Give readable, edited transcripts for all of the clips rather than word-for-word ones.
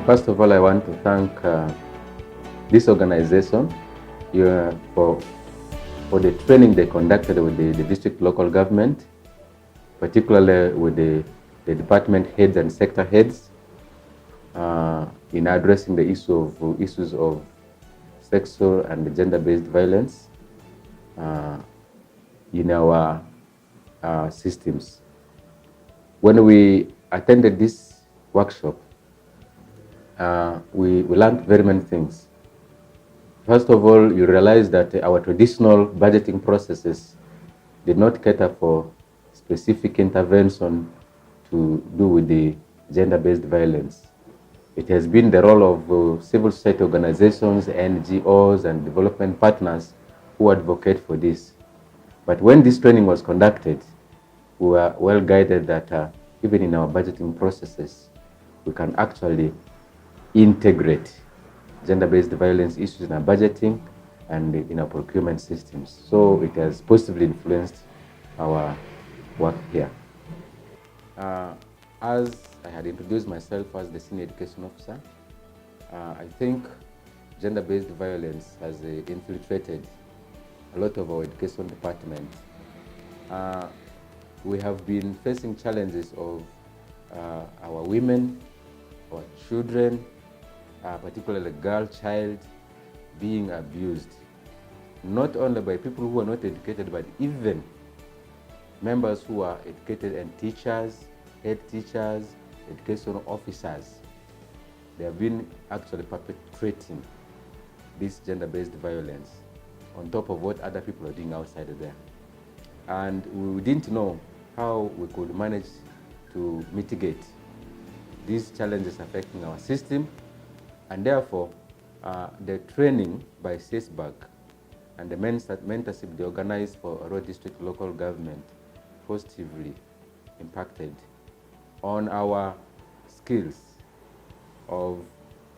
First of all, I want to thank this organization for the training they conducted with the district local government, particularly with the department heads and sector heads in addressing the issues of sexual and gender-based violence in our systems. When we attended this workshop, we learned very many things. First of all, you realize that our traditional budgeting processes did not cater for specific intervention to do with the gender-based violence. It has been the role of civil society organizations, NGOs, and development partners who advocate for this. But when this training was conducted, we were well guided that even in our budgeting processes, we can actually integrate gender-based violence issues in our budgeting and in our procurement systems. So it has positively influenced our work here. As I had introduced myself as the Senior Education Officer, I think gender-based violence has infiltrated a lot of our education department. We have been facing challenges of our women, our children, particularly girl child, being abused, not only by people who are not educated, but even members who are educated and teachers, head teachers, educational officers. They have been actually perpetrating this gender-based violence on top of what other people are doing outside of there. And we didn't know how we could manage to mitigate these challenges affecting our system. And therefore, the training by CSBAG and the mentorship they organized for Arua District local government positively impacted on our skills of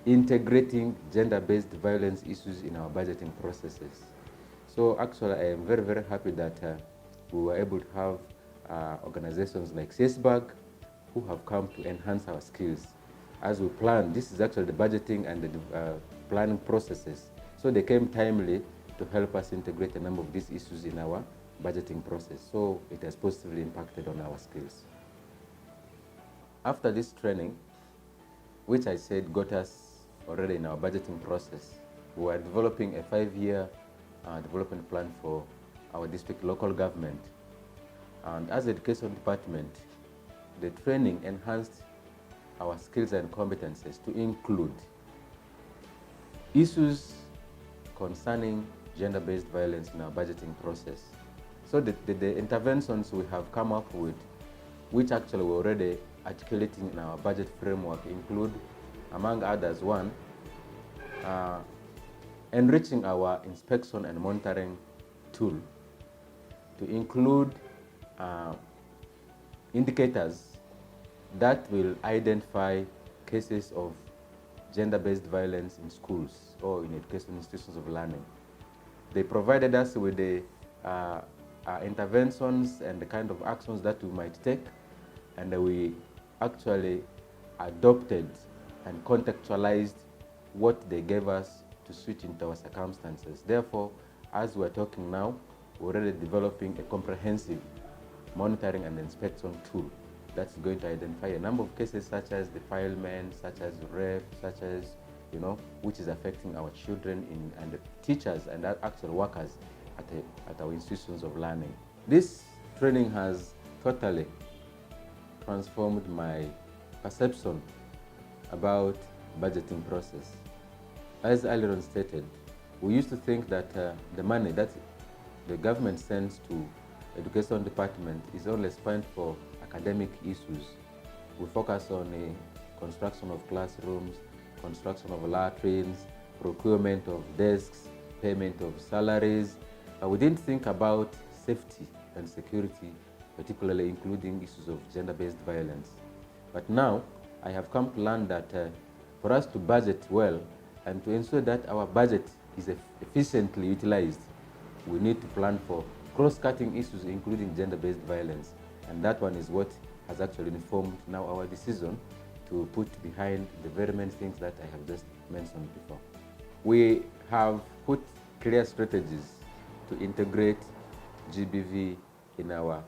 integrating gender-based violence issues in our budgeting processes. So actually, I am very, very happy that we were able to have organizations like CSBAG who have come to enhance our skills. As we plan, this is actually the budgeting and the planning processes. So they came timely to help us integrate a number of these issues in our budgeting process. So it has positively impacted on our skills. After this training, which I said got us already in our budgeting process, we were developing a 5-year development plan for our district local government. And as the education department, the training enhanced our skills and competences to include issues concerning gender-based violence in our budgeting process. So the interventions we have come up with, which actually we're already articulating in our budget framework, include, among others, one, enriching our inspection and monitoring tool to include indicators that will identify cases of gender-based violence in schools or in educational institutions of learning. They provided us with the interventions and the kind of actions that we might take, and we actually adopted and contextualized what they gave us to suit into our circumstances. Therefore, as we're talking now, we're already developing a comprehensive monitoring and inspection tool that's going to identify a number of cases such as defilement, such as rape, such as, which is affecting our children and the teachers and actual workers at our institutions of learning. This training has totally transformed my perception about budgeting process. As earlier on stated, we used to think that the money that the government sends to education department is only spent for academic issues. We focus on the construction of classrooms, construction of latrines, procurement of desks, payment of salaries. We didn't think about safety and security, particularly including issues of gender-based violence. But now, I have come to learn that for us to budget well and to ensure that our budget is efficiently utilized, we need to plan for cross-cutting issues, including gender-based violence. And that one is what has actually informed now our decision to put behind the very many things that I have just mentioned before. We have put clear strategies to integrate GBV in our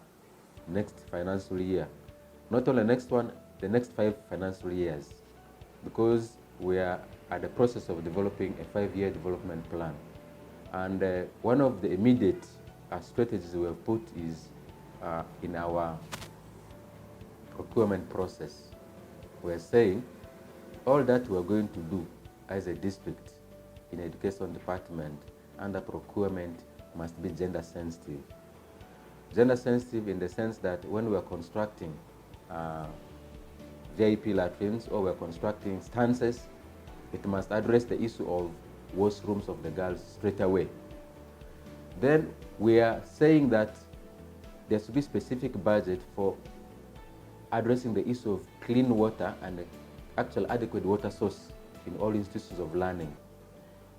next financial year. Not only next one, the next 5 financial years, because we are at the process of developing a 5-year development plan. And one of the immediate strategies we have put is in our procurement process. We're saying all that we're going to do as a district in education department under procurement must be gender sensitive. Gender sensitive in the sense that when we are constructing VIP latrines or we're constructing stances, it must address the issue of washrooms of the girls straight away. Then we are saying that there should be specific budget for addressing the issue of clean water and actual adequate water source in all institutions of learning.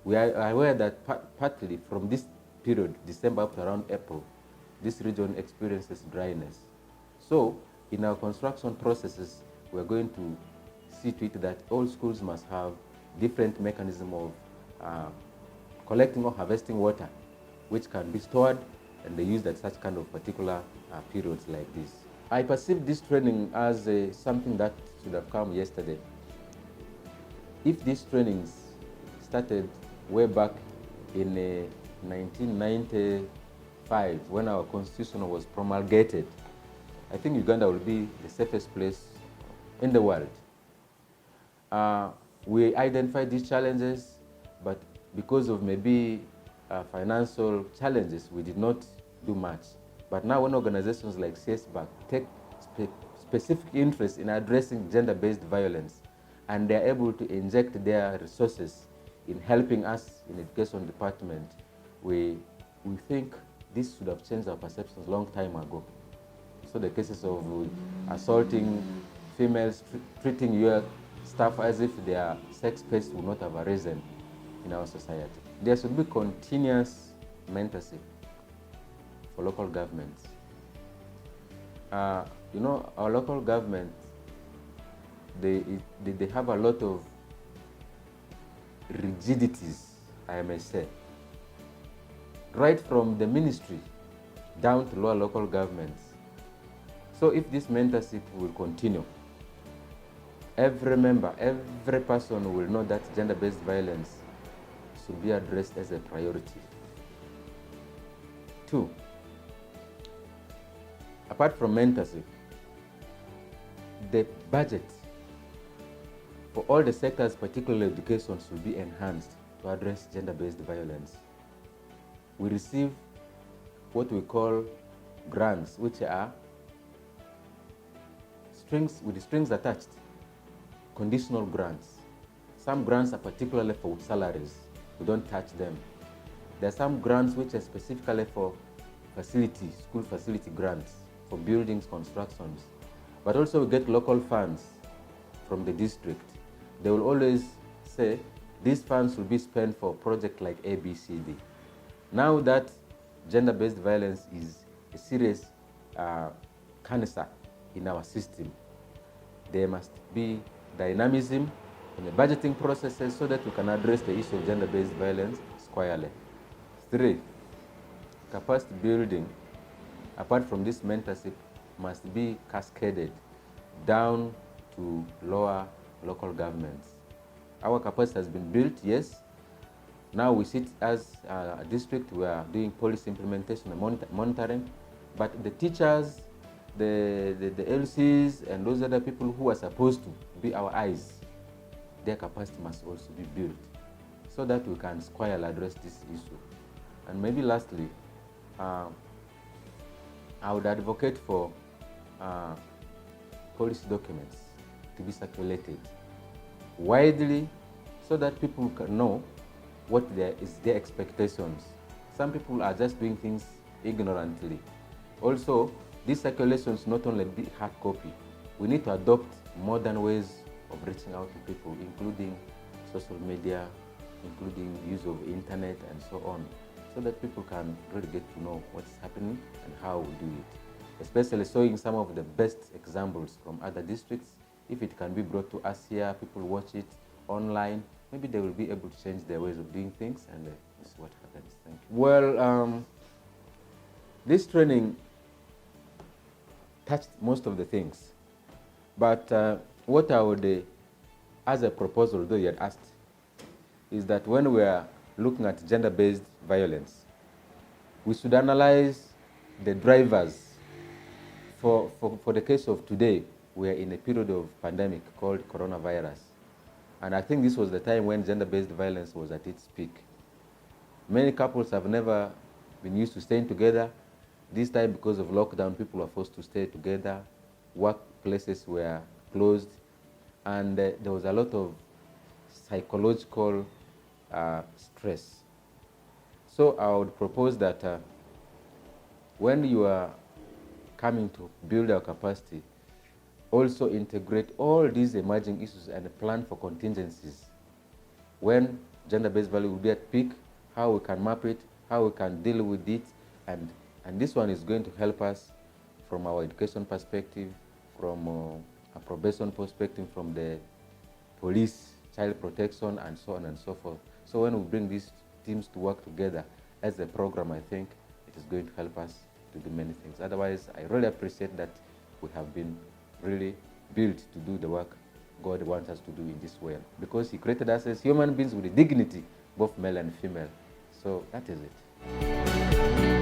We are aware that partly from this period, December up to around April, this region experiences dryness. So in our construction processes, we're going to see to it that all schools must have different mechanism of collecting or harvesting water, which can be stored and they used at such kind of particular periods like this. I perceive this training as something that should have come yesterday. If these trainings started way back in 1995, when our constitution was promulgated, I think Uganda will be the safest place in the world. We identified these challenges, but because of maybe financial challenges, we did not do much. But now when organizations like CSBAC take specific interest in addressing gender-based violence, and they're able to inject their resources in helping us in education department, we think this should have changed our perceptions a long time ago. So the cases of assaulting females, treating your staff as if their sex space would not have arisen in our society. There should be continuous mentorship for local governments. Our local governments, they have a lot of rigidities, I may say, right from the ministry down to lower local governments. So if this mentorship will continue, every member, every person will know that gender-based violence should be addressed as a priority. 2, apart from mentorship, the budget for all the sectors, particularly education, should be enhanced to address gender-based violence. We receive what we call grants, which are strings attached, conditional grants. Some grants are particularly for salaries. We don't touch them. There are some grants which are specifically for facilities, school facility grants, for buildings, constructions. But also we get local funds from the district. They will always say, these funds will be spent for projects like A, B, C, D. Now that gender-based violence is a serious cancer in our system, there must be dynamism in the budgeting processes so that we can address the issue of gender-based violence squarely. 3, capacity building, apart from this mentorship, must be cascaded down to lower local governments. Our capacity has been built, yes. Now we sit as a district, we are doing policy implementation and monitoring, but the teachers, the LCs, and those other people who are supposed to be our eyes, their capacity must also be built so that we can squarely address this issue. And maybe lastly, I would advocate for policy documents to be circulated widely so that people can know what their expectations. Some people are just doing things ignorantly. Also, these circulations not only be hard copy. We need to adopt modern ways of reaching out to people, including social media, including use of internet and so on, so that people can really get to know what's happening and how we do it. Especially showing some of the best examples from other districts If it can be brought to us here, people watch it online, maybe they will be able to change their ways of doing things, and this is what happens. Thank you. Well, this training touched most of the things, but what I would, as a proposal, though you had asked, is that when we are looking at gender-based violence, we should analyze the drivers. For the case of today, we are in a period of pandemic called coronavirus. And I think this was the time when gender-based violence was at its peak. Many couples have never been used to staying together. This time, because of lockdown, people were forced to stay together. Workplaces were closed. And there was a lot of psychological stress. So I would propose that when you are coming to build our capacity, also integrate all these emerging issues and plan for contingencies. When gender-based violence will be at peak, how we can map it, how we can deal with it, and this one is going to help us from our education perspective, from a probation perspective, from the police, child protection, and so on and so forth. So when we bring these teams to work together as a program, I think it is going to help us to do many things. Otherwise, I really appreciate that we have been really built to do the work God wants us to do in this world, because He created us as human beings with dignity, both male and female. So that is it.